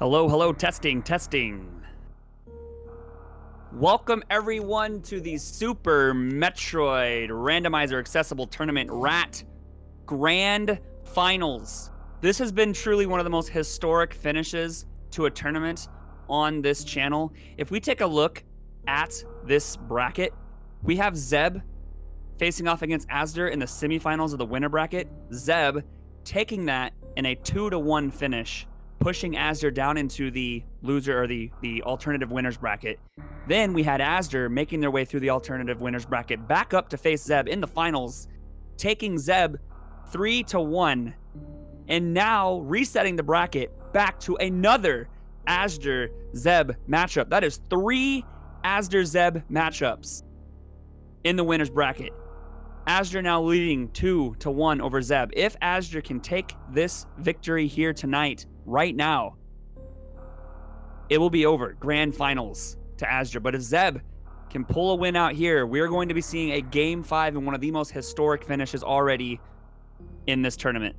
Hello, hello, testing, testing. Welcome everyone to the Super Metroid Randomizer Accessible Tournament RAT Grand Finals. This has been truly one of the most historic finishes to a tournament on this channel. If we take a look at this bracket, we have Zeb facing off against Azder in the semifinals of the winner bracket. Zeb taking that in a 2-1 finish, pushing Azder down into the loser or the alternative winners bracket. Then we had Azder making their way through the alternative winners bracket back up to face Zeb in the finals, taking Zeb 3-1, and now resetting the bracket back to another Azder Zeb matchup. That is 3 Azder Zeb matchups in the winners bracket. Azder now leading 2-1 over Zeb. If Azder can take this victory here tonight, right now, it will be over. Grand finals to Azder. But if Zeb can pull a win out here, we're going to be seeing a Game 5 and one of the most historic finishes already in this tournament.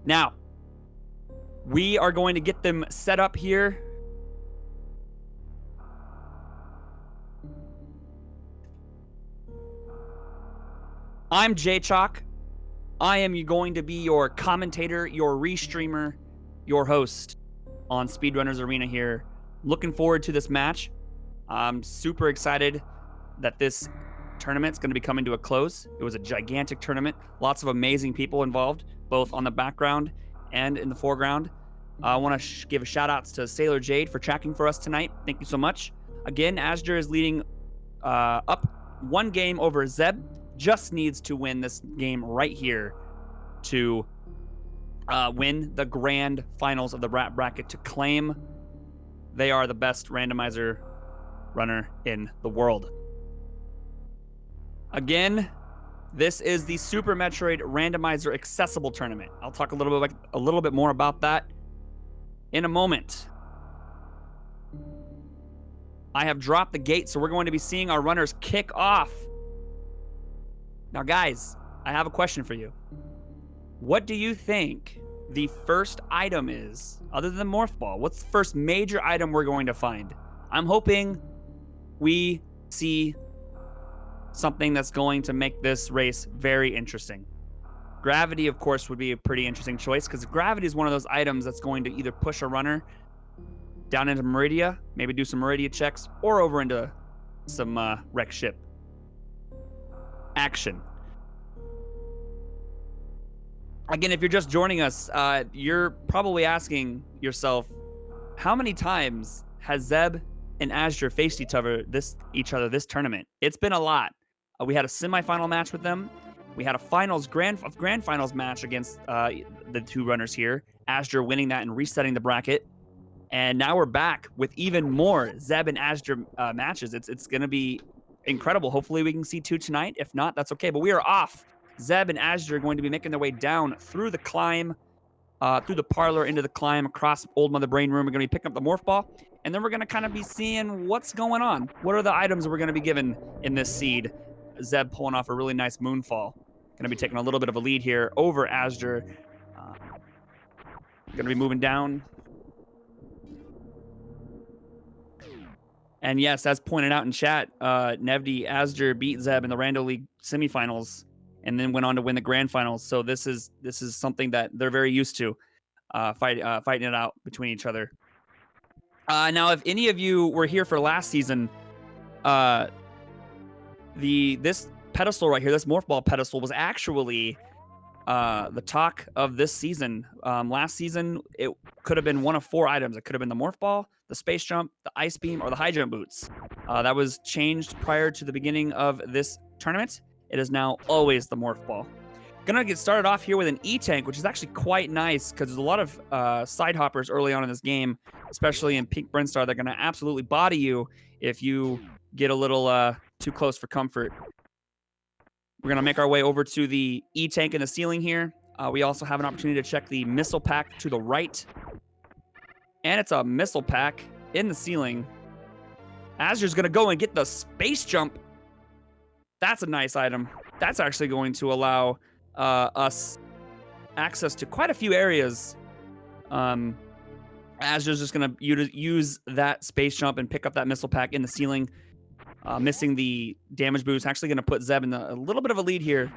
Now, we are going to get them set up here. I'm J-Chalk. I am going to be your commentator, your restreamer, your host on Speedrunners Arena here. Looking forward to this match. I'm super excited that this tournament's going to be coming to a close. It was a gigantic tournament. Lots of amazing people involved, both on the background and in the foreground. I want to give a shout outs to Sailor Jade for tracking for us tonight. Thank you so much. Again, Azder is leading up 1 game over Zeb. Just needs to win this game right here to win the grand finals of the RAT bracket to claim they are the best randomizer runner in the world. Again, this is the Super Metroid Randomizer Accessible Tournament. I'll talk a little bit more about that in a moment. I have dropped the gate, so we're going to be seeing our runners kick off. Now, guys, I have a question for you. What do you think the first item is, other than the Morph Ball? What's the first major item we're going to find? I'm hoping we see something that's going to make this race very interesting. Gravity, of course, would be a pretty interesting choice, because gravity is one of those items that's going to either push a runner down into Meridia, maybe do some Meridia checks, or over into some wreck ship action. Again, if you're just joining us, you're probably asking yourself, how many times has Zeb and Azder faced each other this tournament? It's been a lot. We had a semifinal match with them. We had a grand finals match against the 2 runners here. Azder winning that and resetting the bracket. And now we're back with even more Zeb and Azder matches. It's going to be incredible. Hopefully we can see 2 tonight. If not, that's okay. But we are off. Zeb and Azder are going to be making their way down through the climb, through the parlor, into the climb, across Old Mother Brain Room. We're going to be picking up the Morph Ball, and then we're going to kind of be seeing what's going on. What are the items we're going to be given in this seed? Zeb pulling off a really nice moonfall. Going to be taking a little bit of a lead here over Azder. Going to be moving down. And yes, as pointed out in chat, Nevdi, Azder beat Zeb in the Rando League semifinals and then went on to win the grand finals. So this is something that they're very used to, fighting it out between each other. Now, if any of you were here for last season, this pedestal right here, this Morph Ball pedestal, was actually the talk of this season. Last season, it could have been one of 4 items. It could have been the Morph Ball, the Space Jump, the Ice Beam, or the High Jump Boots. That was changed prior to the beginning of this tournament. It is now always the Morph Ball. Gonna get started off here with an E-Tank, which is actually quite nice, because there's a lot of side hoppers early on in this game, especially in Pink Brinstar. They're gonna absolutely body you if you get a little too close for comfort. We're gonna make our way over to the E-Tank in the ceiling here. We also have an opportunity to check the missile pack to the right. And it's a missile pack in the ceiling. Azder's gonna go and get the Space Jump. That's a nice item. That's actually going to allow us access to quite a few areas. Azder's just going to use that space jump and pick up that missile pack in the ceiling, missing the damage boost. Actually going to put Zeb in a little bit of a lead here.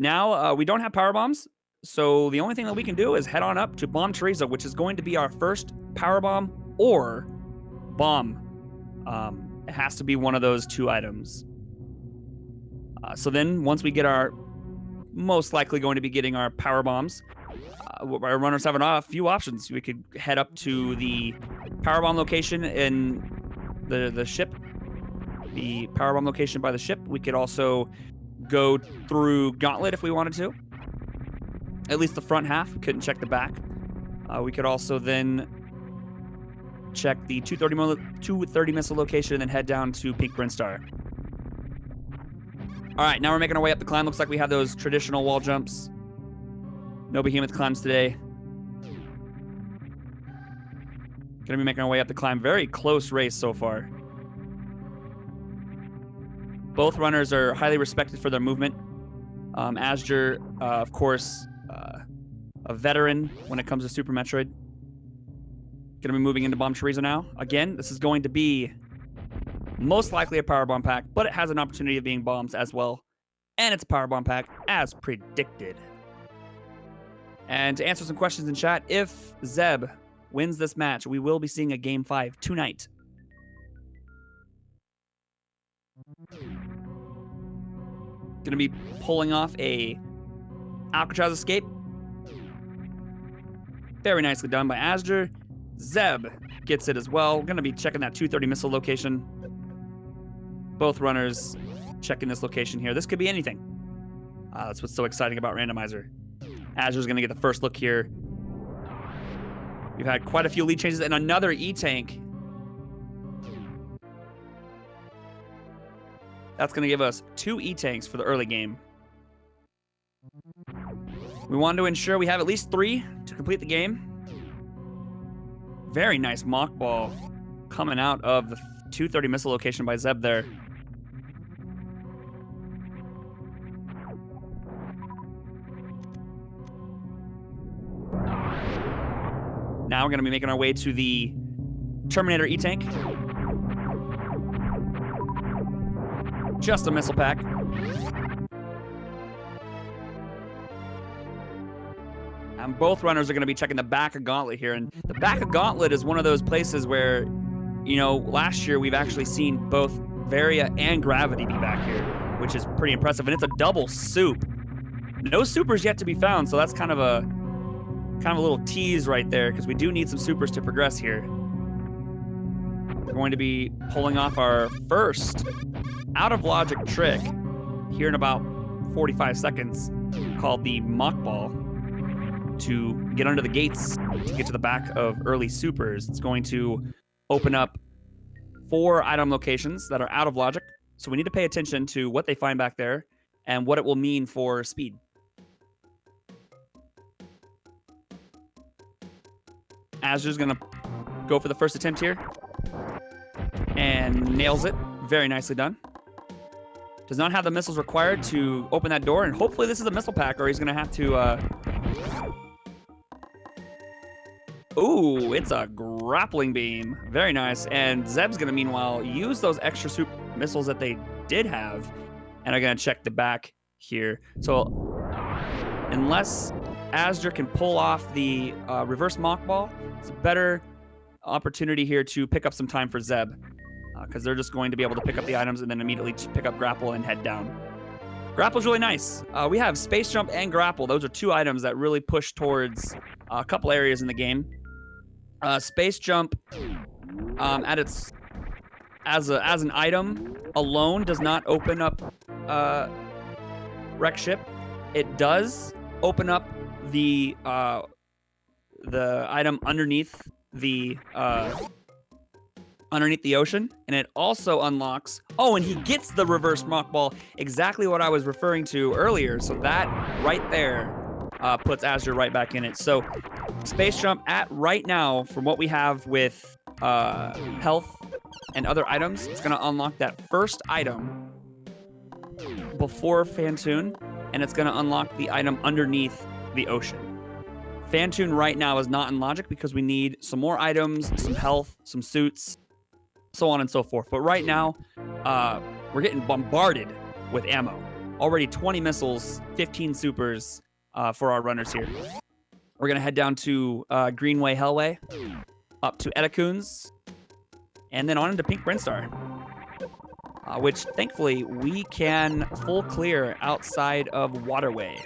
Now, we don't have power bombs, so the only thing that we can do is head on up to Bomb Teresa, which is going to be our first power bomb or bomb. It has to be one of those two items. So then, once we get most likely going to be getting our power bombs, our runners have a few options. We could head up to the power bomb location in the ship, the power bomb location by the ship. We could also go through Gauntlet if we wanted to. At least the front half. We couldn't check the back. We could also then check the 230 missile location and then head down to Pink Brinstar. All right, now we're making our way up the climb. Looks like we have those traditional wall jumps. No behemoth climbs today. Gonna be making our way up the climb. Very close race so far. Both runners are highly respected for their movement. Azder, of course, a veteran when it comes to Super Metroid. Gonna be moving into Bomb Teresa now. Again, this is going to be most likely a power bomb pack, but it has an opportunity of being bombs as well. And it's a power bomb pack, as predicted. And to answer some questions in chat, if Zeb wins this match, we will be seeing a Game 5 tonight. Gonna be pulling off a Alcatraz escape. Very nicely done by Azder. Zeb gets it as well. Gonna be checking that 230 missile location. Both runners checking this location here. This could be anything. That's what's so exciting about Randomizer. Azder's gonna get the first look here. We've had quite a few lead changes and another E-Tank. That's going to give us 2 E-Tanks for the early game. We wanted to ensure we have at least 3 to complete the game. Very nice mock ball coming out of the 230 missile location by Zeb there. Now we're going to be making our way to the Terminator E-Tank. Just a missile pack. And both runners are going to be checking the back of Gauntlet here. And the back of Gauntlet is one of those places where, you know, last year we've actually seen both Varia and Gravity be back here, which is pretty impressive. And it's a double soup. No supers yet to be found, so that's kind of a little tease right there, because we do need some supers to progress here. We're going to be pulling off our first out-of-logic trick here in about 45 seconds, called the mock ball, to get under the gates to get to the back of early supers. It's going to open up 4 item locations that are out of logic, so we need to pay attention to what they find back there and what it will mean for speed. Azder's gonna go for the first attempt here and nails it. Very nicely done. Does not have the missiles required to open that door, and hopefully this is a missile pack, or he's gonna have to Ooh, it's a grappling beam. Very nice. And Zeb's gonna meanwhile use those extra super missiles that they did have, and are gonna check the back here. So unless Azder can pull off the reverse mock ball, it's a better opportunity here to pick up some time for Zeb, because they're just going to be able to pick up the items and then immediately pick up grapple and head down. Grapple's really nice. We have space jump and grapple. Those are 2 items that really push towards a couple areas in the game. Space jump, as an item alone, does not open up wreck ship. It does open up the item underneath the ocean, and it also unlocks. Oh, and he gets the reverse mock ball, exactly what I was referring to earlier. So that right there puts Azder right back in it. So space jump at right now, from what we have with health and other items, it's going to unlock that first item before Phantoon, and it's going to unlock the item underneath the ocean. Fantoon right now is not in logic because we need some more items, some health, some suits, so on and so forth. But right now, we're getting bombarded with ammo. Already 20 missiles, 15 supers for our runners here. We're going to head down to Greenway Hellway, up to Etacoons, and then on into Pink Brinstar, which thankfully we can full clear outside of Waterway.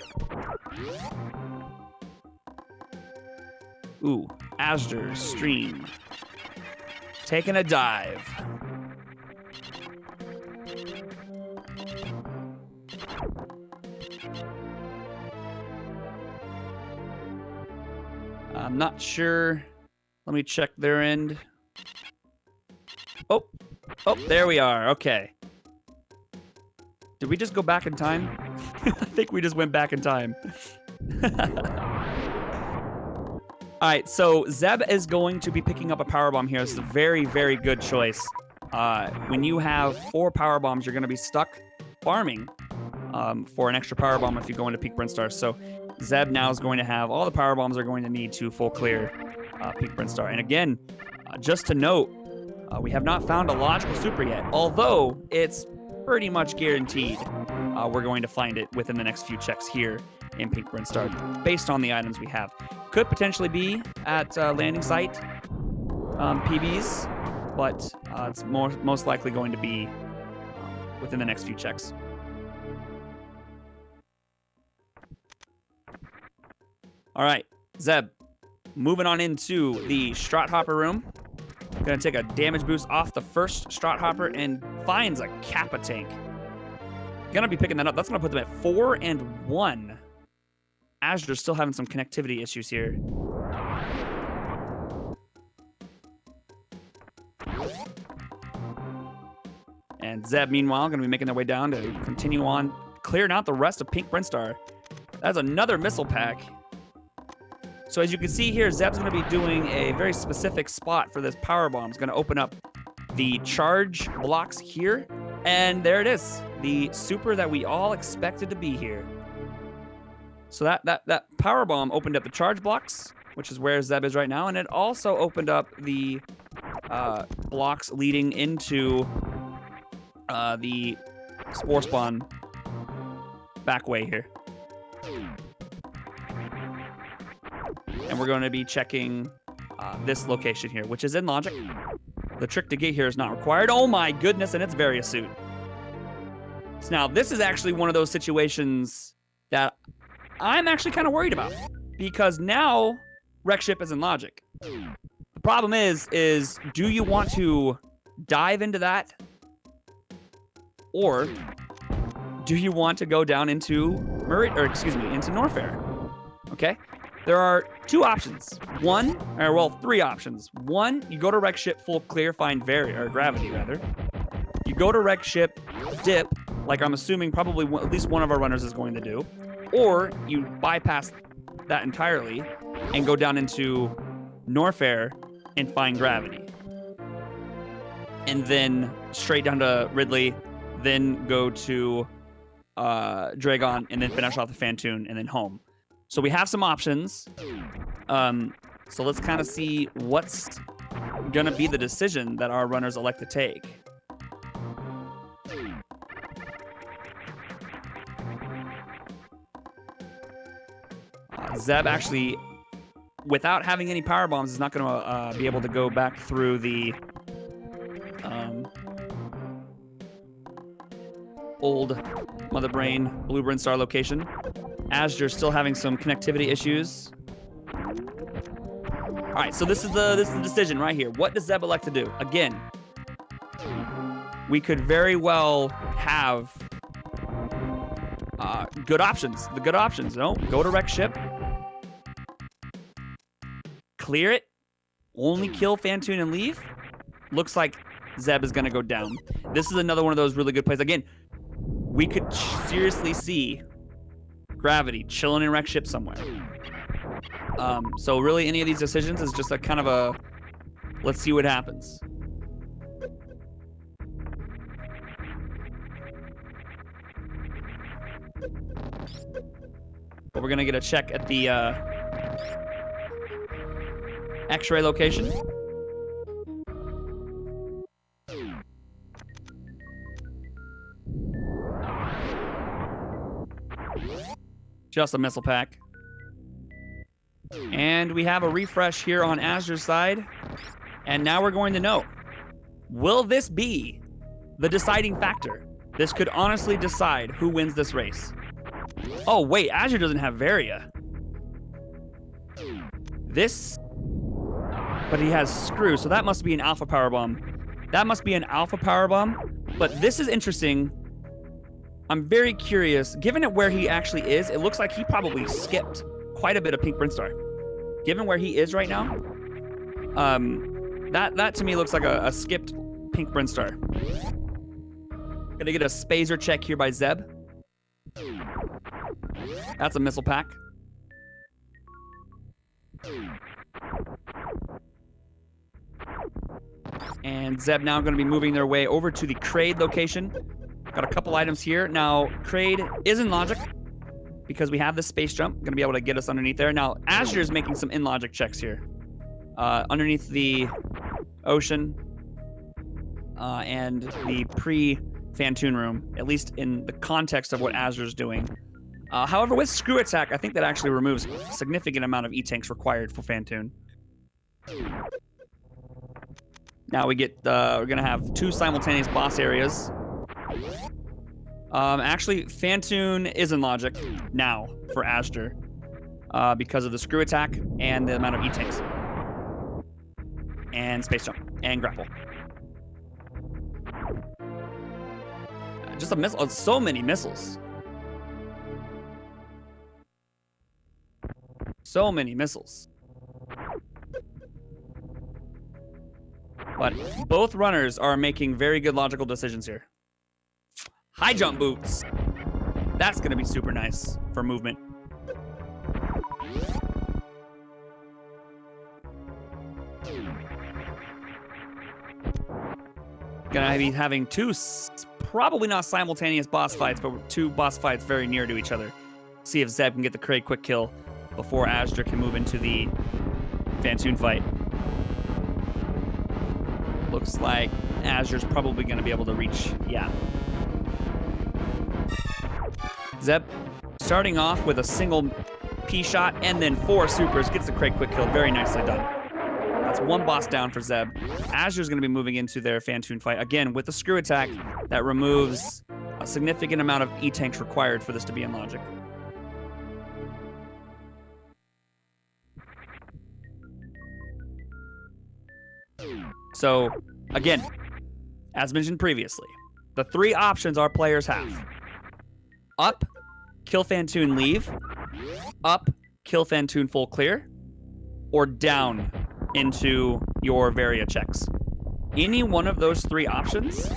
Ooh, Azder Stream. Taking a dive. I'm not sure. Let me check their end. Oh, there we are. Okay. Did we just go back in time? I think we just went back in time. All right, so Zeb is going to be picking up a power bomb here. It's a very, very good choice. When you have 4 power bombs, you're going to be stuck farming for an extra power bomb if you go into Peak Brinstar. So Zeb now is going to have all the power bombs they're going to need to full clear Peak Brinstar. And again, just to note, we have not found a logical super yet, although it's pretty much guaranteed we're going to find it within the next few checks here in Pink Brinstar, based on the items we have. Could potentially be at landing site PBs, but it's most likely going to be within the next few checks. All right, Zeb, moving on into the Strat Hopper room. Gonna take a damage boost off the first Strat Hopper and finds a Kappa tank. Gonna be picking that up. That's gonna put them at 4 and 1. Azder's still having some connectivity issues here. And Zeb, meanwhile, going to be making their way down to continue on, clearing out the rest of Pink Brinstar. That's another missile pack. So as you can see here, Zeb's going to be doing a very specific spot for this power bomb. It's going to open up the charge blocks here. And there it is, the super that we all expected to be here. So that power bomb opened up the charge blocks, which is where Zeb is right now, and it also opened up the blocks leading into the spore spawn back way here. And we're going to be checking this location here, which is in logic. The trick to get here is not required. Oh my goodness, and it's very astute. So now this is actually one of those situations that I'm actually kind of worried about, because now wreck ship is in logic. The problem is do you want to dive into that, or do you want to go down into into Norfair? Okay, there are 2 options. Three options. One, you go to wreck ship full clear, find gravity rather. You go to wreck ship dip, like I'm assuming probably at least one of our runners is going to do. Or you bypass that entirely and go down into Norfair and find gravity. And then straight down to Ridley, then go to Dragon, and then finish off the Fantoon, and then home. So we have some options. So let's kind of see what's going to be the decision that our runners elect to take. Zeb actually, without having any power bombs, is not going to be able to go back through the old Mother Brain Blue Brinstar location. Azder's still having some connectivity issues. All right, so this is the decision right here. What does Zeb elect to do? Again, we could very well have good options. The good options, no, go to wreck ship, clear it, only kill Fantoon and leave. Looks like Zeb is going to go down. This is another one of those really good plays. Again, we could seriously see gravity chilling in wreck ship somewhere. So really any of these decisions is just a kind of a, let's see what happens. But we're gonna get a check at the X-ray location. Just a missile pack. And we have a refresh here on Azder's side. And now we're going to know, will this be the deciding factor? This could honestly decide who wins this race. Oh, wait, Azder doesn't have Varia. But he has Screw, so that must be an Alpha Power Bomb. That must be an Alpha Power Bomb. But this is interesting. I'm very curious. Given it where he actually is, it looks like he probably skipped quite a bit of Pink Brinstar. Given where he is right now, that to me looks like a skipped Pink Brinstar. Gonna get a Spazer check here by Zeb. That's a missile pack. And Zeb now going to be moving their way over to the Kraid location. Got a couple items here. Now, Kraid is in logic because we have the space jump. Going to be able to get us underneath there. Now, Azder is making some in logic checks here. Underneath the ocean and the pre-Fantoon room, at least in the context of what Azder's doing. However, with Screw Attack, I think that actually removes a significant amount of E-tanks required for Fantoon. Now we get, we're going to have 2 simultaneous boss areas. Actually, Fantoon is in logic now for Azder because of the Screw Attack and the amount of E-tanks. And Space Jump and Grapple. Just a missile, so many missiles. So many missiles. But both runners are making very good logical decisions here. High jump boots. That's going to be super nice for movement. Going to be having 2, probably not simultaneous boss fights, but 2 boss fights very near to each other. See if Zeb can get the Kraid quick kill before Azder can move into the Fantoon fight. Looks like Azder's probably going to be able to reach, yeah. Zeb starting off with a single P-shot and then 4 supers, gets the Kraid quick kill. Very nicely done. That's 1 boss down for Zeb. Azder's going to be moving into their Fantoon fight. Again, with the Screw Attack, that removes a significant amount of E-tanks required for this to be in logic. So, again, as mentioned previously, the 3 options our players have. Up, kill Fantoon, leave. Up, kill Fantoon, full clear. Or down into your Varia checks. Any one of those 3 options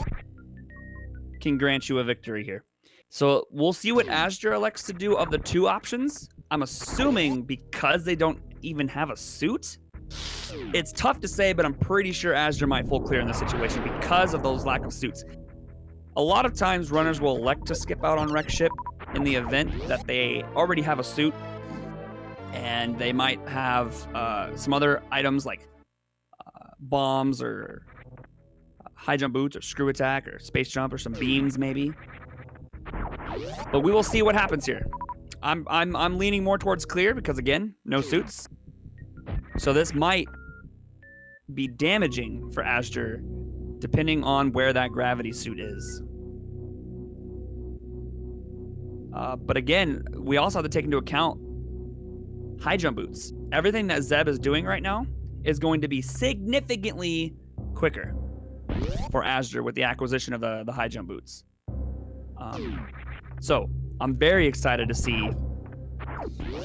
can grant you a victory here. So we'll see what Azder elects to do of the 2 options. I'm assuming because they don't even have a suit. It's tough to say, but I'm pretty sure Azder might full clear in this situation because of those lack of suits. A lot of times, runners will elect to skip out on Wreck Ship in the event that they already have a suit, and they might have some other items like bombs or high jump boots or Screw Attack or Space Jump or some beams maybe. But we will see what happens here. I'm leaning more towards clear because again, no suits. So this might be damaging for Azder, depending on where that gravity suit is. But again, we also have to take into account high jump boots. Everything that Zeb is doing right now is going to be significantly quicker for Azder with the acquisition of the high jump boots. So I'm very excited to see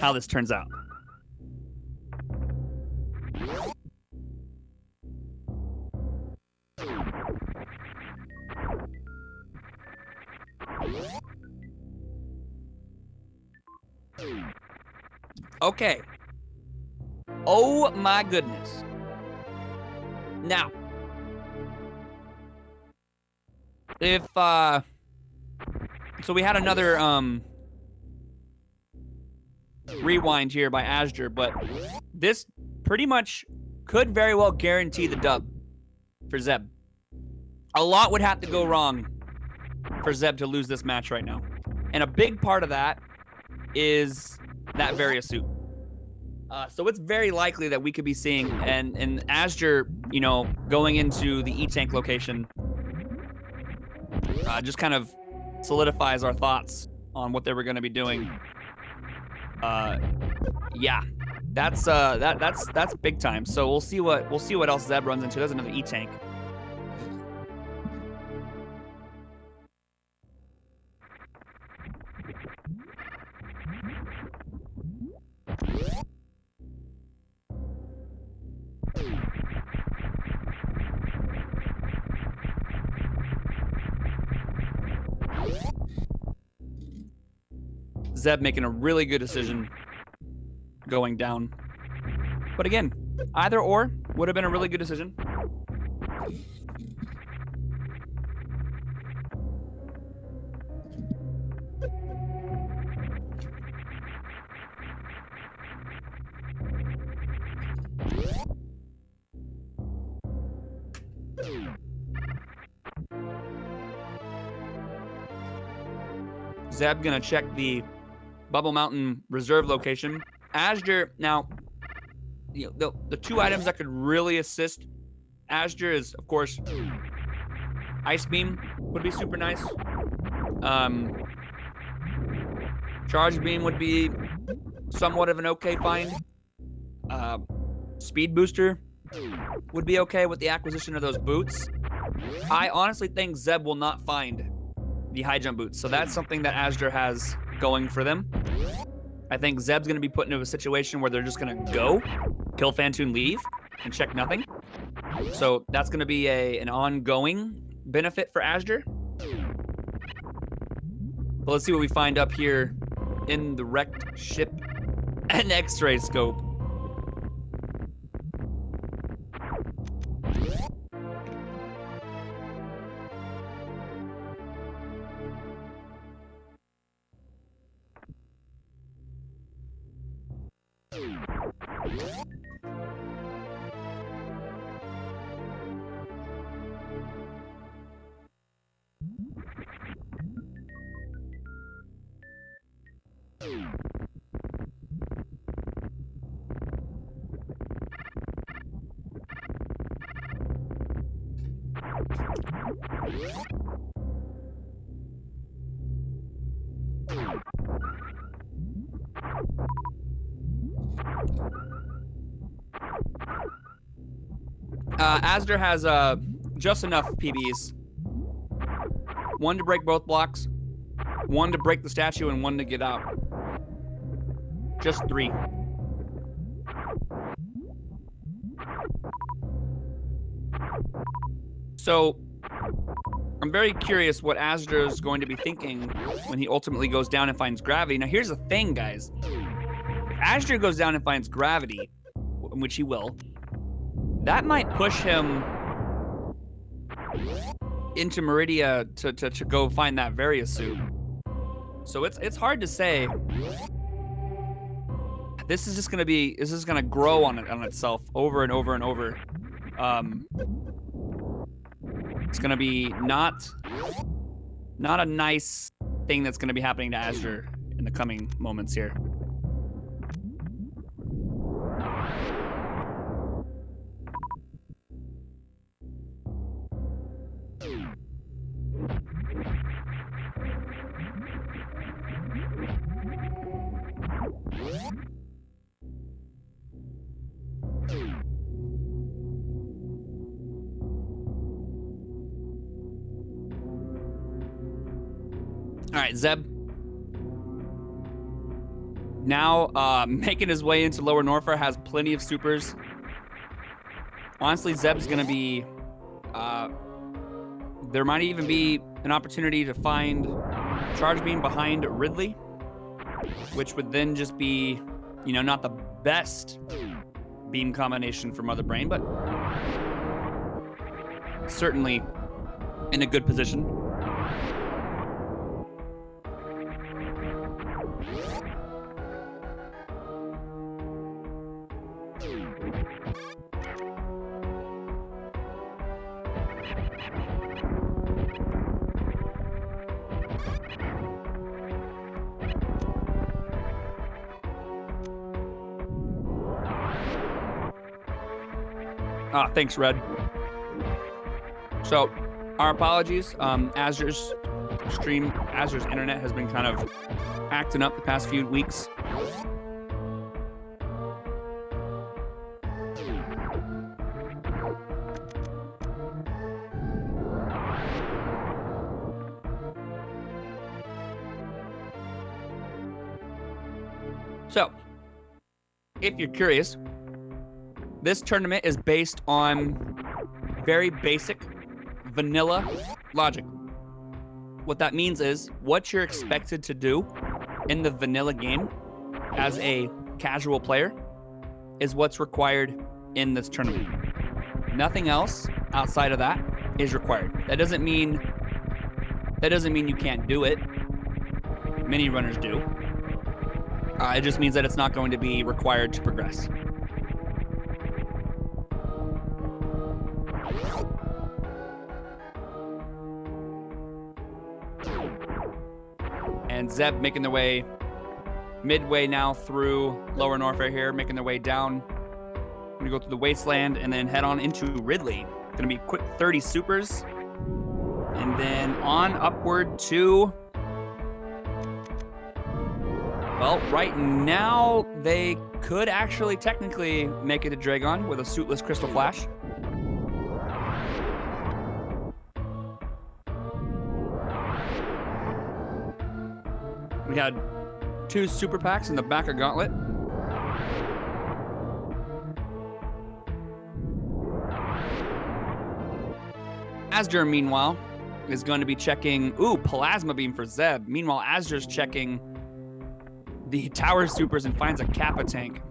how this turns out. Okay. Oh my goodness. Now, if so we had another rewind here by azder, but this pretty much could very well guarantee the dub for Zeb. A lot would have to go wrong for Zeb to lose this match right now. And a big part of that is that various suit. So it's very likely that we could be seeing and azder, you know, going into the E-Tank location just kind of solidifies our thoughts on what they were going to be doing. Yeah, that's big time. So we'll see what else Zeb runs into. There's another E-Tank. Zeb making a really good decision going down. But again, either or would have been a really good decision. Zeb gonna check the Bubble Mountain Reserve location. azder, now, you know, the two items that could really assist azder is, of course, Ice Beam would be super nice. Charge Beam would be somewhat of an okay find. Speed Booster would be okay with the acquisition of those boots. I honestly think Zeb will not find the high jump boots, so that's something that azder has going for them. I think Zeb's gonna be put into a situation where they're just gonna go, kill Phantoon, leave, and check nothing. So that's gonna be an ongoing benefit for azder. But let's see what we find up here in the wrecked ship and X-ray scope. azder has just enough PBs. One to break both blocks, one to break the statue, and one to get out. Just 3. So I'm very curious what azder is going to be thinking when he ultimately goes down and finds gravity. Now here's the thing, guys. If azder goes down and finds gravity, which he will, that might push him into Meridia to go find that various suit. So it's hard to say. This is just gonna grow on itself over and over and over. It's gonna be not a nice thing that's gonna be happening to azder in the coming moments here. All right, Zeb. Now making his way into Lower Norfair, has plenty of supers. Honestly, Zeb's gonna be... there might even be an opportunity to find Charge Beam behind Ridley, which would then just be, you know, not the best beam combination for Mother Brain, but certainly in a good position. Thanks, Red. So, our apologies. Azder's internet has been kind of acting up the past few weeks. So, if you're curious, this tournament is based on very basic vanilla logic. What that means is what you're expected to do in the vanilla game as a casual player is what's required in this tournament. Nothing else outside of that is required. That doesn't mean you can't do it. Many runners do. It just means that it's not going to be required to progress. And Zeb making their way midway now through Lower Norfair here, making their way down. I'm gonna go through the Wasteland and then head on into Ridley. Gonna be quick 30 supers. And then on upward to... Well, right now, they could actually technically make it to Dragon with a suitless Crystal Flash. We had 2 super packs in the back of Gauntlet. Azder, meanwhile, is going to be checking... Ooh, Plasma Beam for Zeb. Meanwhile, Azder's checking the Tower Supers and finds a Kappa tank.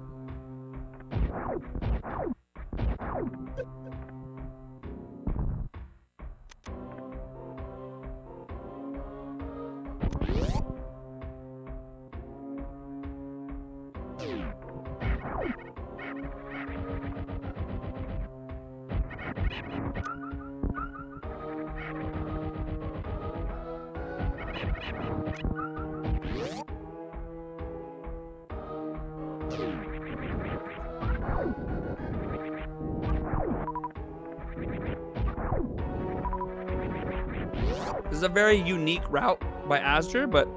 This is a very unique route by Azder, but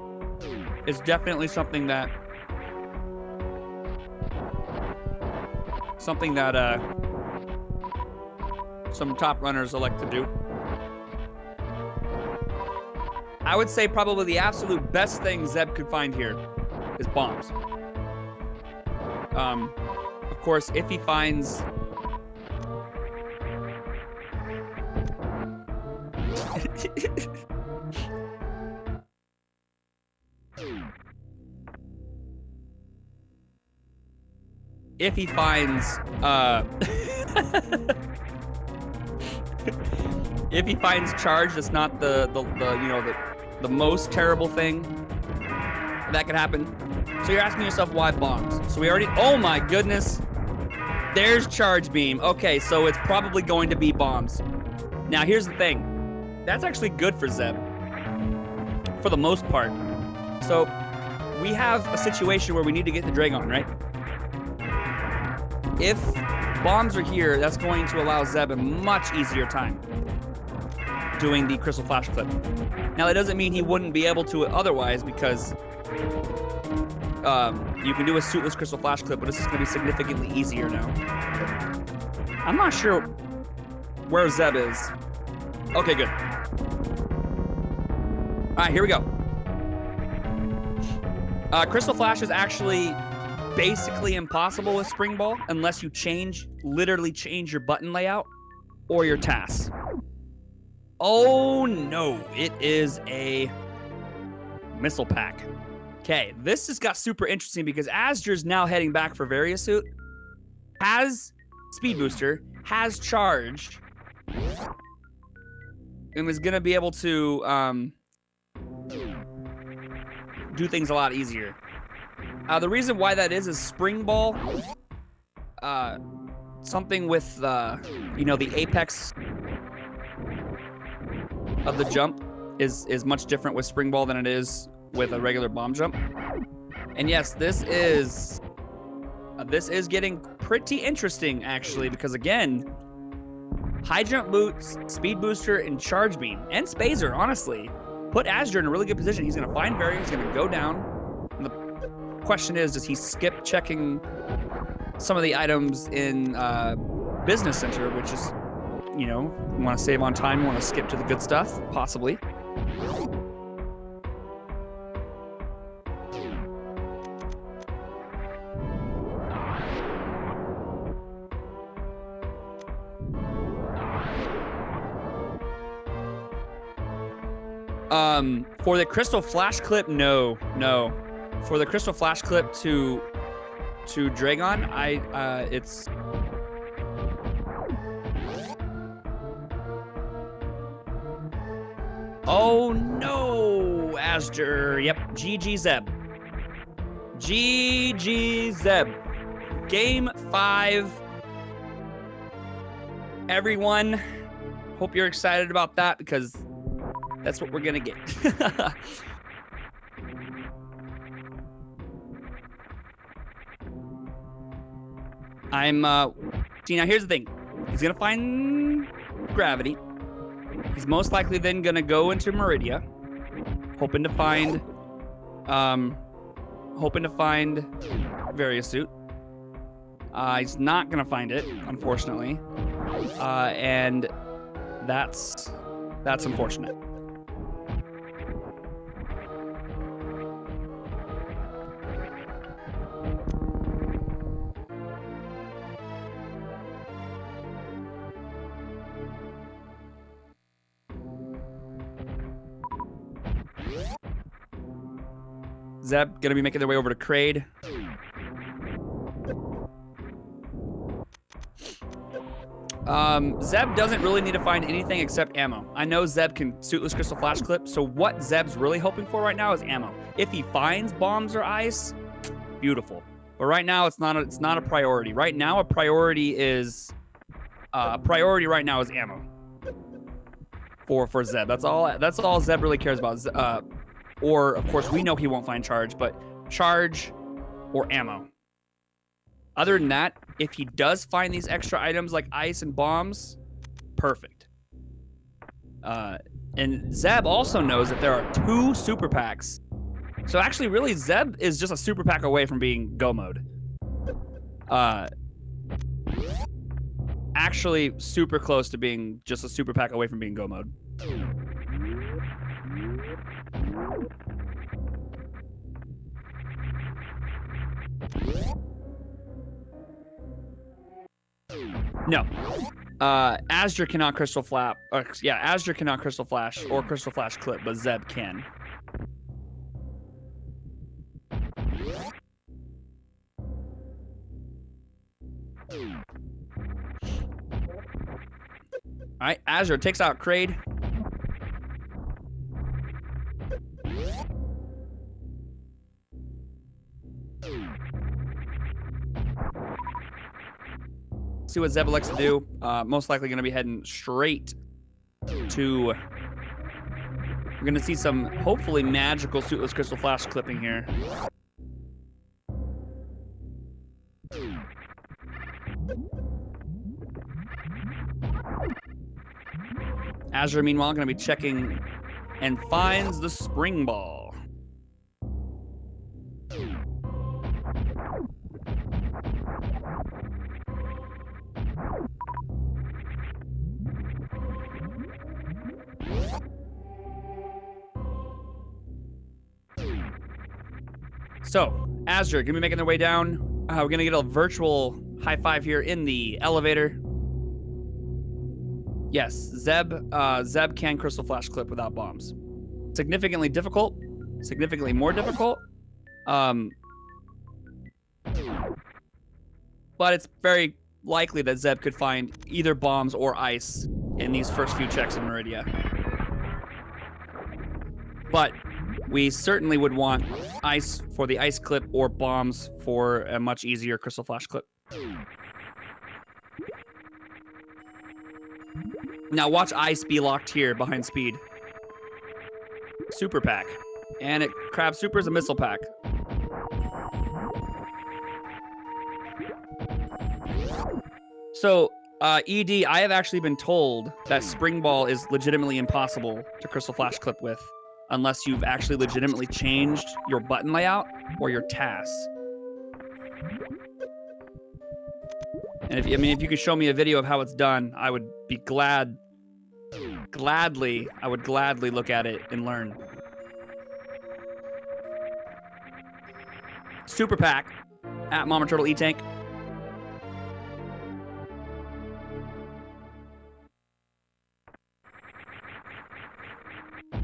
it's definitely something that some top runners elect to do. I would say probably the absolute best thing Zeb could find here is bombs. Of course, if he finds... if he finds if he finds charge, that's not the most terrible thing that could happen. So you're asking yourself why bombs? So we already, oh my goodness, there's charge beam. Okay, so it's probably going to be bombs. Now here's the thing, that's actually good for Zeb for the most part. So we have a situation where we need to get the Dragon, right? If bombs are here, that's going to allow Zeb a much easier time doing the Crystal Flash clip. Now, that doesn't mean he wouldn't be able to otherwise, because you can do a suitless Crystal Flash clip, but this is going to be significantly easier now. I'm not sure where Zeb is. Okay, good. All right, here we go. Crystal Flash is actually basically impossible with Spring Ball unless you literally change your button layout or your tasks. Oh no, it is a missile pack. Okay, this just got super interesting because Azder's now heading back for Variasuit, has Speed Booster, has Charge, and is gonna be able to do things a lot easier. The reason why that is Spring Ball, something with, the apex of the jump is much different with Spring Ball than it is with a regular bomb jump. And yes, this is getting pretty interesting, actually, because again, High jump boots, speed booster, and charge beam, and spazer, honestly. Put azder in a really good position. He's gonna find Barry, he's gonna go down. And the question is, does he skip checking some of the items in Business Center, which is, you know, you wanna save on time, you wanna skip to the good stuff, possibly. For the crystal flash clip, no. For the crystal flash clip to Dragon, it's oh no, azder. Yep, GG Zeb. GG Zeb. Game 5. Everyone, hope you're excited about that because that's what we're gonna get. See, now here's the thing. He's gonna find gravity. He's most likely then gonna go into Meridia, hoping to find Various Suit. He's not gonna find it, unfortunately. And that's unfortunate. Zeb gonna be making their way over to Kraid. Zeb doesn't really need to find anything except ammo. I know Zeb can suitless crystal flash clip, so what Zeb's really hoping for right now is ammo. If he finds bombs or ice, beautiful. But right now it's not a priority. Right now a priority right now is ammo. For Zeb. That's all Zeb really cares about. Or, of course, we know he won't find charge, but charge or ammo. Other than that, if he does find these extra items like ice and bombs, perfect. And Zeb also knows that there are 2 super packs. So actually, really, Zeb is just a super pack away from being go mode. Actually, super close to being just a super pack away from being go mode. No. Azder cannot crystal flap. Azder cannot crystal flash or crystal flash clip, but Zeb can. All right, azder takes out Kraid. See what Zeb elects to do. Most likely going to be heading straight to... We're going to see some, hopefully, magical suitless crystal flash clipping here. azder, meanwhile, going to be checking and finds the spring ball. So, azder gonna be making their way down. We're gonna get a virtual high five here in the elevator. Yes, Zeb can crystal flash clip without bombs. Significantly difficult, significantly more difficult. But it's very likely that Zeb could find either bombs or ice in these first few checks in Meridia. But we certainly would want ice for the ice clip or bombs for a much easier crystal flash clip. Now watch ice be locked here behind speed. Super pack. And it crab supers a missile pack. So ED, I have actually been told that Spring Ball is legitimately impossible to Crystal Flash clip with unless you've actually legitimately changed your button layout or your tasks. And if you could show me a video of how it's done, I would be gladly look at it and learn. Super Pack at Mama Turtle E-Tank.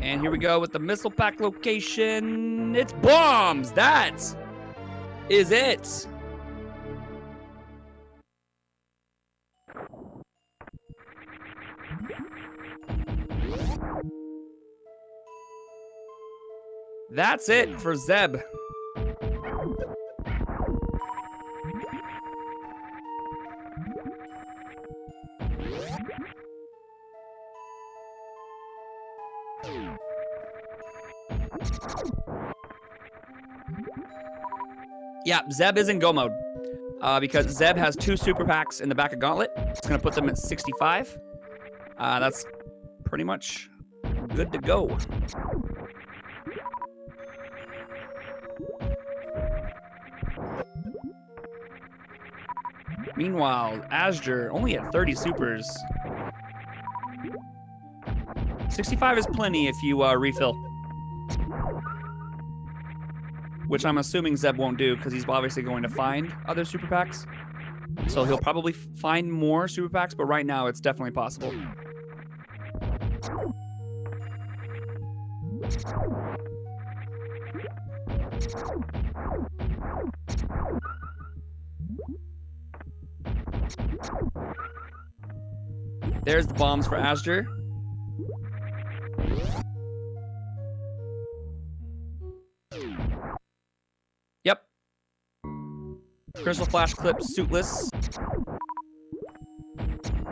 And here we go with the missile pack location. It's bombs. That is it. That's it for Zeb. Yeah, Zeb is in go mode because Zeb has 2 super packs in the back of Gauntlet. It's going to put them at 65. That's pretty much good to go. Meanwhile, Azder only at 30 supers. 65 is plenty if you refill. Which I'm assuming Zeb won't do because he's obviously going to find other super packs. So he'll probably find more super packs, but right now it's definitely possible. There's the bombs for Azder. Yep. Crystal Flash clip suitless.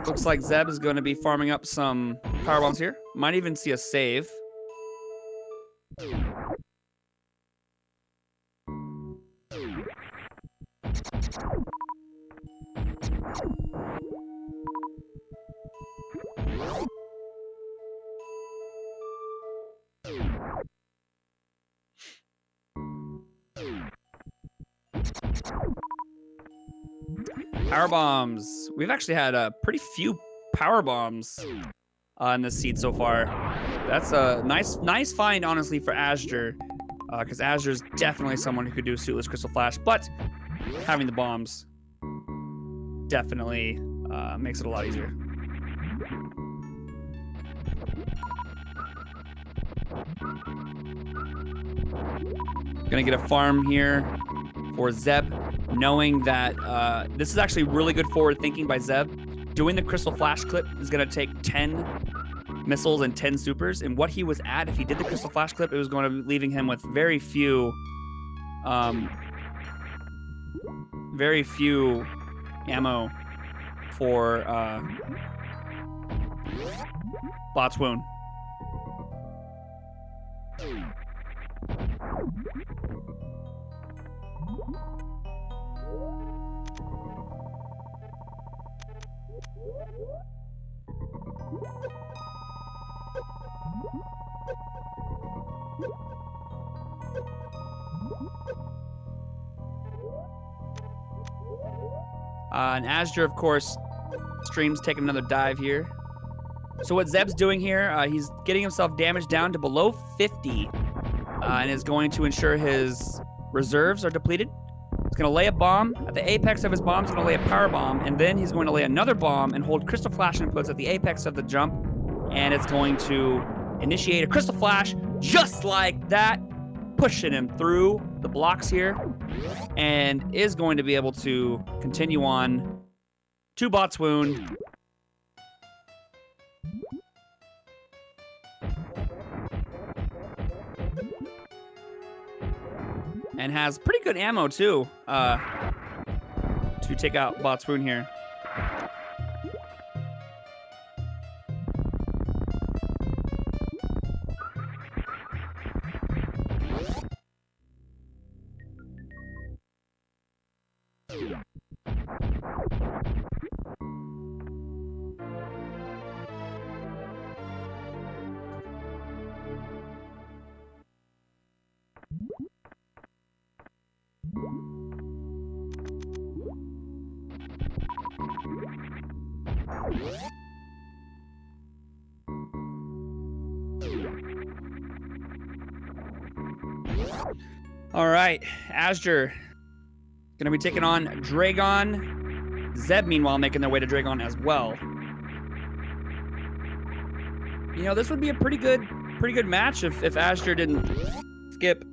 Looks like Zeb is going to be farming up some power bombs here. Might even see a save. Power bombs. We've actually had pretty few power bombs in this seed so far. That's a nice find, honestly, for Azder, because Azder is definitely someone who could do a suitless Crystal Flash, but having the bombs definitely makes it a lot easier. Gonna get a farm here for Zeb, knowing that this is actually really good forward thinking by Zeb. Doing the Crystal Flash clip is gonna take 10 missiles and 10 supers, and what he was at, if he did the Crystal Flash clip, it was going to be leaving him with very few ammo for Bot's Wound. And Azder, of course, streams taking another dive here. So what Zeb's doing here, he's getting himself damage down to below 50 and is going to ensure his reserves are depleted. He's going to lay a bomb. At the apex of his bomb, he's going to lay a power bomb, and then he's going to lay another bomb and hold Crystal Flash inputs at the apex of the jump, and it's going to initiate a Crystal Flash just like that, pushing him through the blocks here, and is going to be able to continue on to Bot's Wound. And has pretty good ammo too to take out Bot's Wound here. All right, Azder gonna be taking on Dragon. Zeb, meanwhile, making their way to Dragon as well. You know, this would be a pretty good match if Azder didn't skip.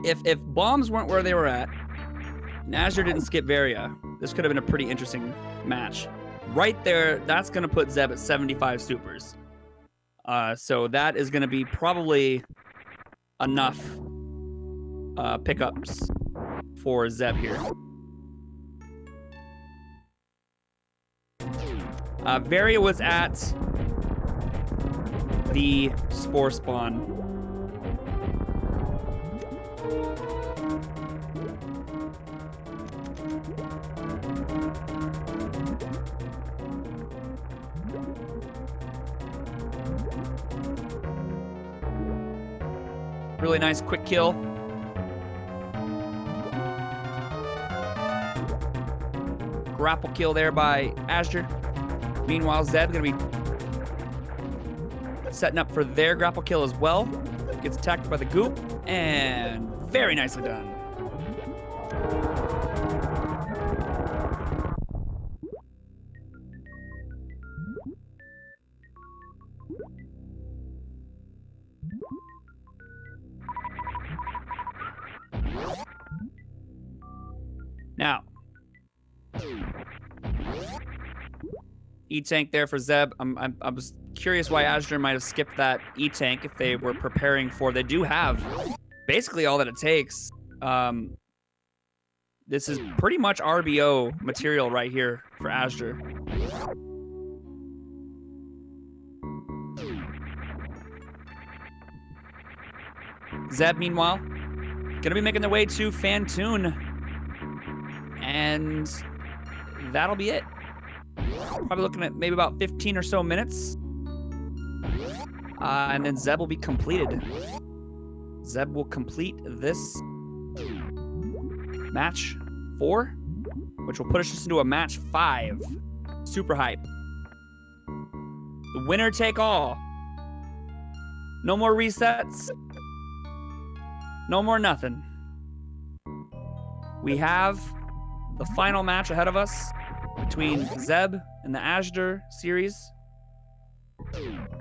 If bombs weren't where they were at, and Azder didn't skip Varia, this could have been a pretty interesting match. Right there, that's gonna put Zeb at 75 supers. So that is gonna be probably enough pickups for Zeb here. Varia was at the Spore Spawn. Really nice quick kill. Grapple kill there by Azder. Meanwhile, Zeb gonna be setting up for their grapple kill as well. Gets attacked by the goop, and very nicely done. Now, E-tank there for Zeb. I was curious why Azder might have skipped that E-tank if they were preparing for. They do have basically all that it takes. This is pretty much RBO material right here for Azder. Zeb, meanwhile, gonna be making their way to Fantoon. And that'll be it. Probably looking at maybe about 15 or so minutes. And then Zeb will be completed. Zeb will complete this match 4, which will put us just into a match 5. Super hype. The winner take all. No more resets. No more nothing. We have the final match ahead of us between Zeb and the Azder series,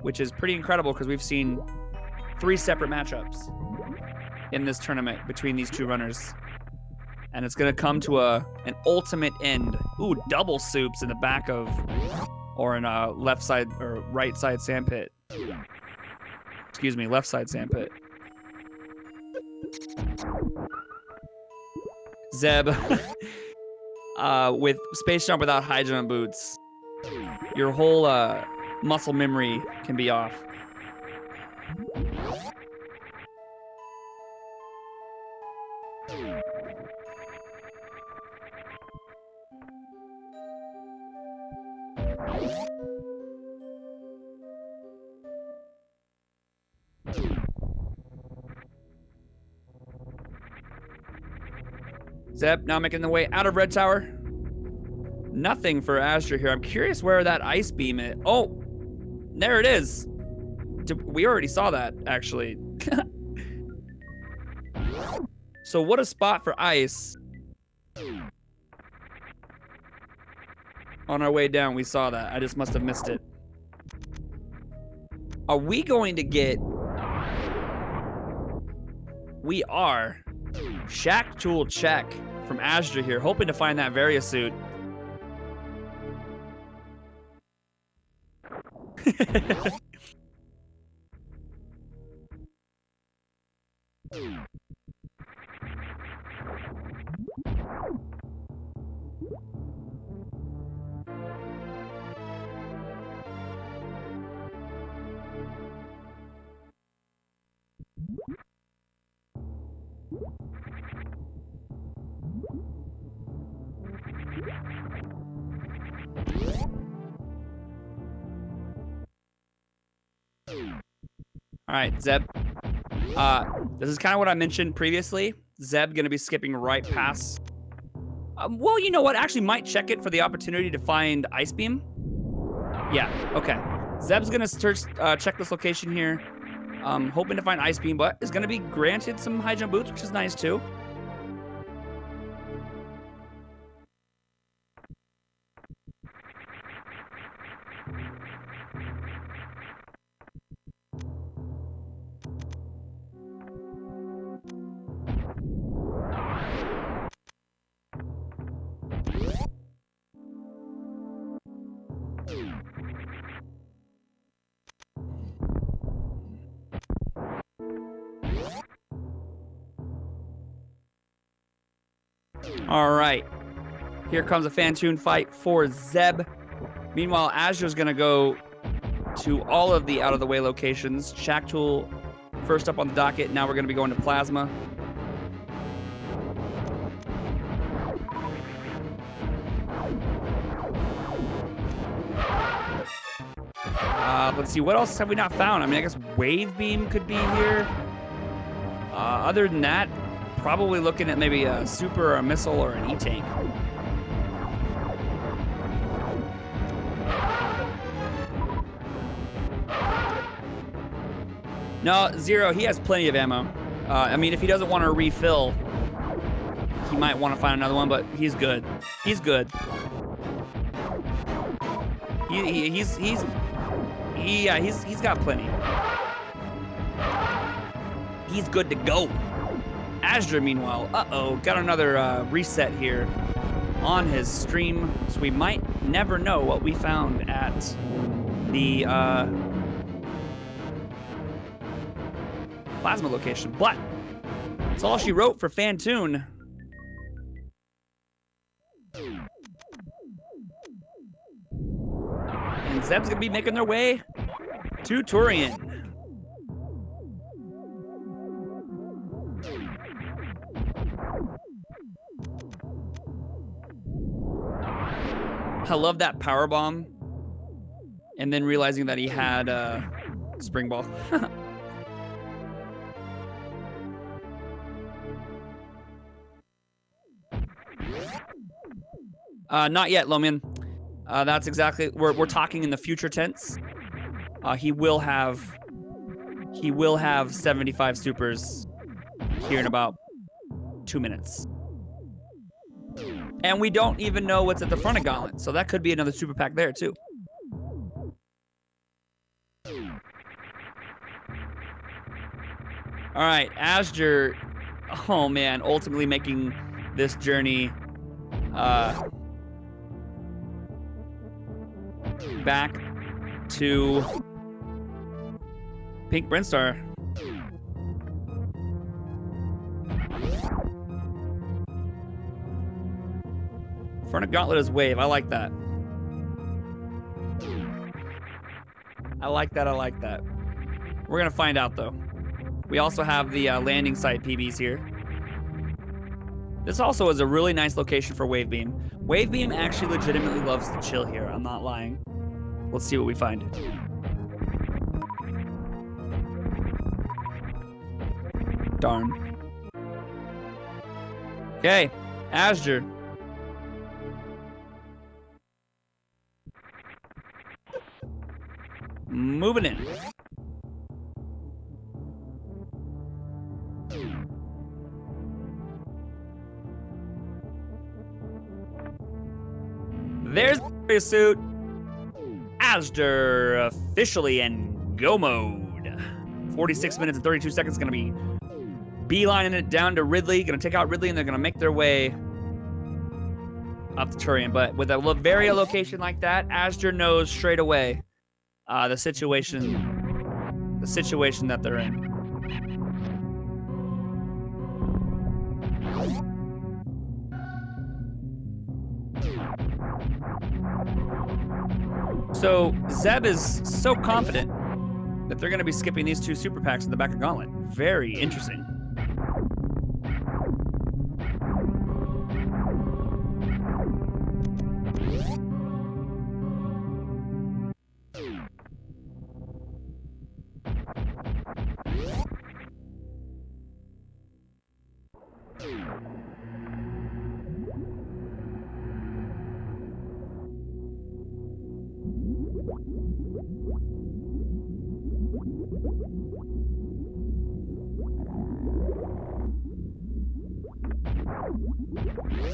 which is pretty incredible because we've seen 3 separate matchups in this tournament between these 2 runners. And it's going to come to an ultimate end. Ooh, double soups in the back of, or in a left side or right side sandpit. Excuse me, left side sandpit. Zeb with space jump without high jump boots. Your whole muscle memory can be off. Zeb now making the way out of Red Tower. Nothing for Azder here. I'm curious where that ice beam is. Oh, there it is. We already saw that, actually. So what a spot for ice. On our way down, we saw that. I just must have missed it. Are we going to get... We are. Shack Tool check from Azder here, hoping to find that Varia suit. All right, Zeb. This is kind of what I mentioned previously. Zeb gonna be skipping right past. Well, you know what? Actually, might check it for the opportunity to find Ice Beam. Yeah, okay. Zeb's gonna search, check this location here. Hoping to find Ice Beam, but is gonna be granted some high jump boots, which is nice too. All right. Here comes a Fantoon fight for Zeb. Meanwhile, Azder's going to go to all of the out-of-the-way locations. Shack Tool first up on the docket. Now we're going to be going to Plasma. Let's see. What else have we not found? I mean, I guess Wave Beam could be here. Other than that, probably looking at maybe a super or a missile or an E-tank. No, Zero, he has plenty of ammo. I mean, if he doesn't want to refill, he might want to find another one, but he's good. He's good. He's got plenty. He's good to go. Azder, meanwhile, got another reset here on his stream, so we might never know what we found at the Plasma location, but that's all she wrote for Fantoon. And Zeb's gonna be making their way to Turian. I love that power bomb, and then realizing that he had spring ball. Not yet, Lomian. That's exactly, we're talking in the future tense. He will have 75 supers here in about 2 minutes. And we don't even know what's at the front of Gauntlet, so that could be another super pack there too. All right, Azder, oh man, ultimately making this journey back to Pink Brinstar. Front of Gauntlet is Wave. I like that. I like that. I like that. We're going to find out, though. We also have the landing site PBs here. This also is a really nice location for Wave Beam. Wave Beam actually legitimately loves to chill here. I'm not lying. Let's see what we find. Darn. Okay, Azder. Moving in. There's the suit. Azder officially in go mode. 46 minutes and 32 seconds. Going to be beelining it down to Ridley. Going to take out Ridley, and they're going to make their way up to Turian. But with a Laveria location like that, Azder knows straight away the situation that they're in. So Zeb is so confident that they're going to be skipping these two super packs in the back of Gauntlet. Very interesting.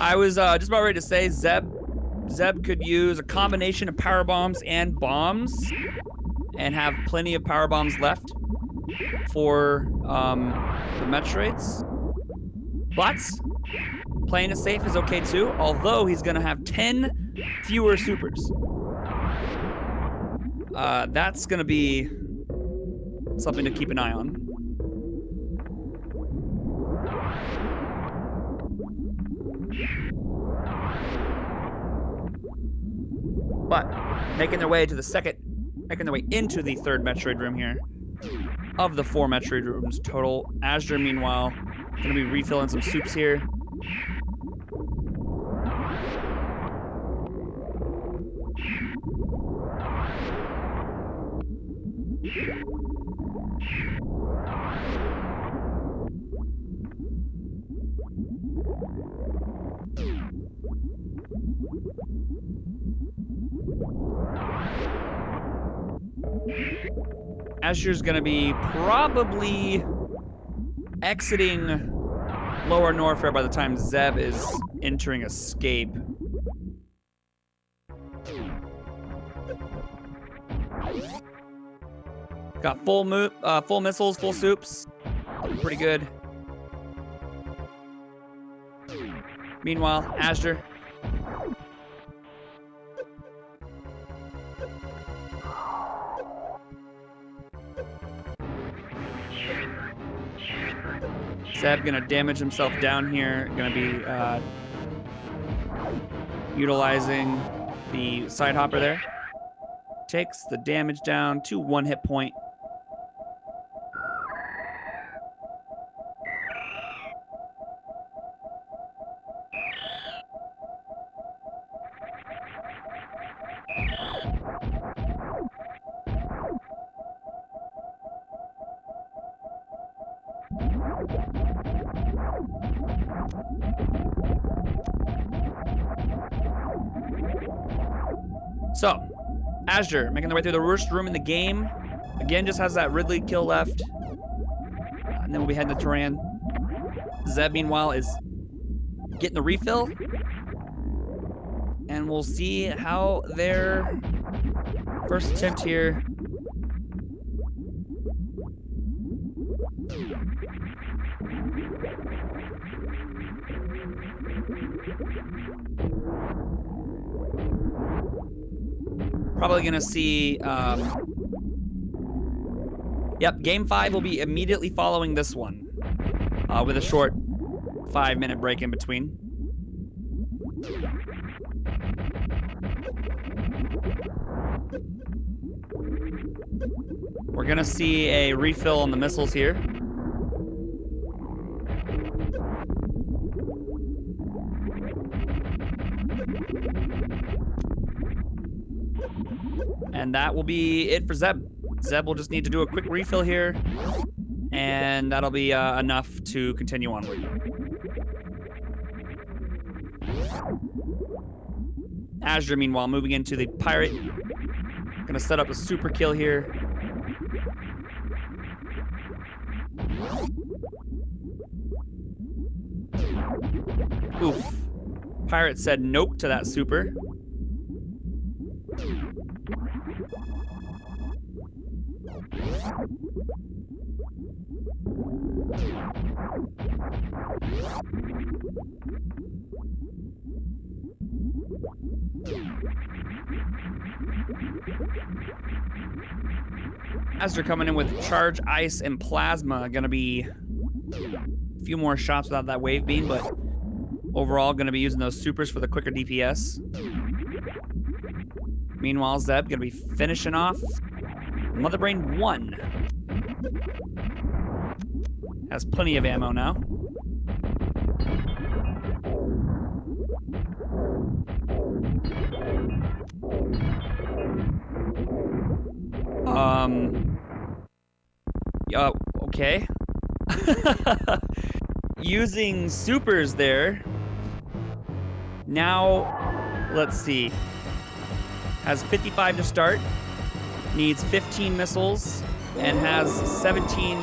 I was just about ready to say Zeb could use a combination of power bombs and bombs and have plenty of power bombs left for the Metroids. But playing it safe is okay too, although he's going to have 10 fewer supers. That's going to be something to keep an eye on. But making their way into the third Metroid room here. Of the 4 Metroid rooms total. Azder, meanwhile, gonna be refilling some soups here. Azder's gonna be probably exiting Lower Norfair by the time Zeb is entering Escape. Got full missiles, full soups. Pretty good. Meanwhile, Azder. Zeb gonna damage himself down here. Gonna be utilizing the side hopper there. Takes the damage down to 1 hit point. So, Azder making their way through the worst room in the game. Again, just has that Ridley kill left. And then we'll be heading to Turan. Zeb, meanwhile, is getting the refill. And we'll see how their first attempt here. Probably gonna see, yep, game 5 will be immediately following this one, with a short 5-minute break in between. We're gonna see a refill on the missiles here. And that will be it for Zeb. Zeb will just need to do a quick refill here, and that'll be enough to continue onward. Azder, meanwhile, moving into the pirate. Gonna set up a super kill here. Oof. Pirate said nope to that super. Azder coming in with charge, ice, and plasma. Gonna be a few more shots without that wave beam, but overall gonna be using those supers for the quicker DPS. Meanwhile, Zeb gonna be finishing off Mother Brain 1. Has plenty of ammo now. Okay. Using supers there. Now, let's see. Has 55 to start. needs 15 missiles and has 17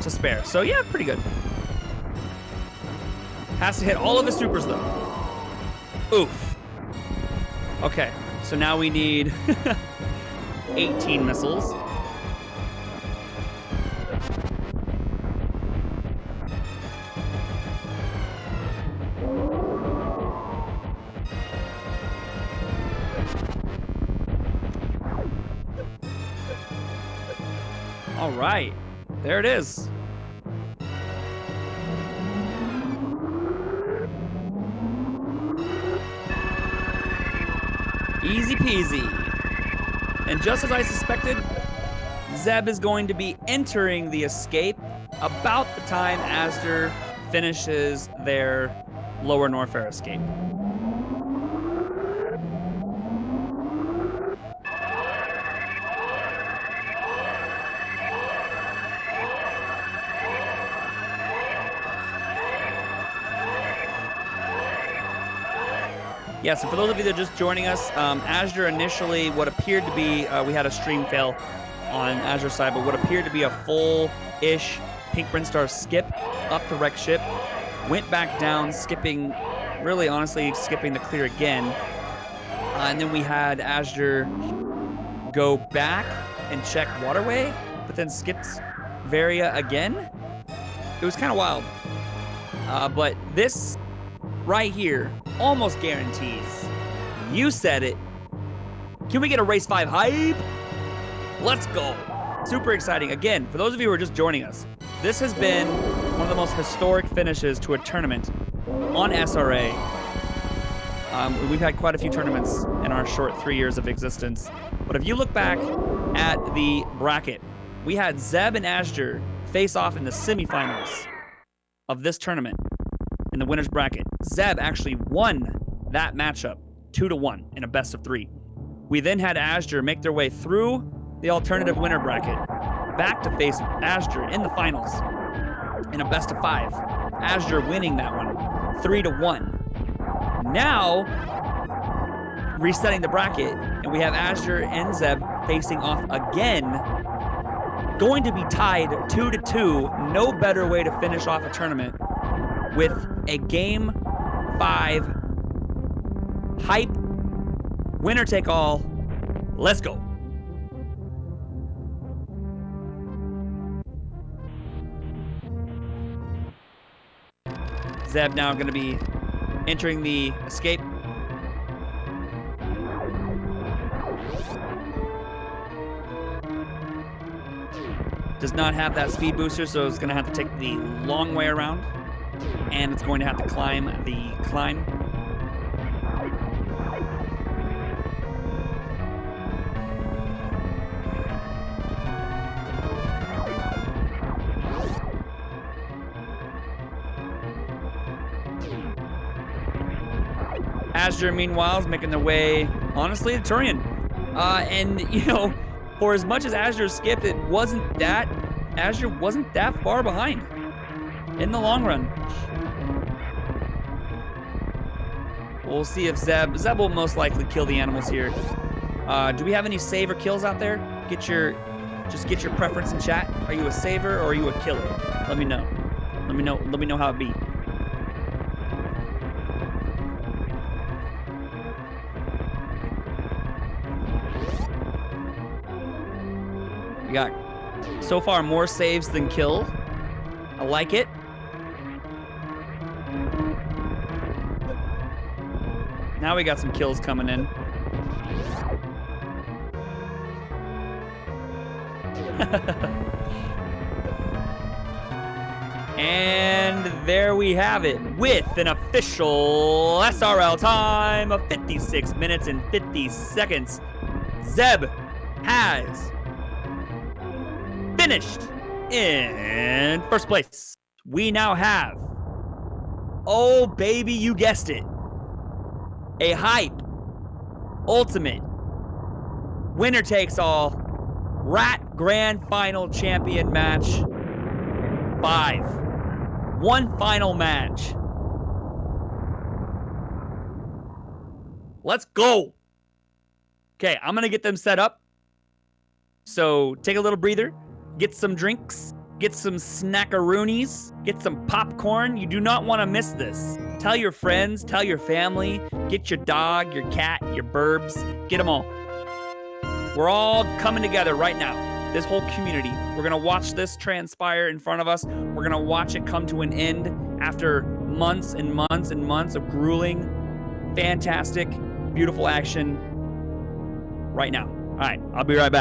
to spare. So yeah, pretty good. Has to hit all of his supers though. Oof. Okay, so now we need 18 missiles. All right, there it is. Easy peasy. And just as I suspected, Zeb is going to be entering the escape about the time Azder finishes their lower Norfair escape. Yeah, so for those of you that are just joining us, Azder initially, what appeared to be, we had a stream fail on Azder's side, but what appeared to be a full-ish Pink Brinstar skip up the wrecked ship, went back down, skipping, really honestly, skipping the clear again. And then we had Azder go back and check waterway, but then skipped Varia again. It was kind of wild. But this right here almost guarantees. You said it. Can we get a race 5 hype? Let's go. Super exciting. Again, for those of you who are just joining us, this has been one of the most historic finishes to a tournament on SRA. We've had quite a few tournaments in our short 3 years of existence. But if you look back at the bracket, we had Zeb and Azder face off in the semifinals of this tournament in the winner's bracket. Zeb actually won that matchup 2-1 in a best of 3. We then had Azder make their way through the alternative winner bracket, back to face Azder in the finals in a best of 5. Azder winning that one 3-1. Now, resetting the bracket, and we have Azder and Zeb facing off again. Going to be tied 2-2. No better way to finish off a tournament with a game 5 hype winner take all. Let's go. Zeb now going to be entering the escape. Does not have that speed booster, so it's going to have to take the long way around. And it's going to have to climb the climb. Azder, meanwhile, is making their way, honestly, to Turian. And, you know, for as much as Azder skipped, Azder wasn't that far behind in the long run. We'll see if Zeb will most likely kill the animals here. Do we have any save or kills out there? Just get your preference in chat. Are you a saver or are you a killer? Let me know. Let me know how it be. We got, so far, more saves than kill. I like it. Now we got some kills coming in. And there we have it, with an official SRL time of 56 minutes and 50 seconds. Zeb has finished in first place. We now have, oh baby, you guessed it, a hype ultimate winner takes all Rat Grand Final Champion match 5. One final match. Let's go. Okay, I'm gonna get them set up. So take a little breather, get some drinks, get some snackaroonies, get some popcorn. You do not want to miss this. Tell your friends, tell your family, get your dog, your cat, your burbs, get them all. We're all coming together right now, this whole community. We're going to watch this transpire in front of us. We're going to watch it come to an end after months and months and months of grueling, fantastic, beautiful action right now. All right, I'll be right back.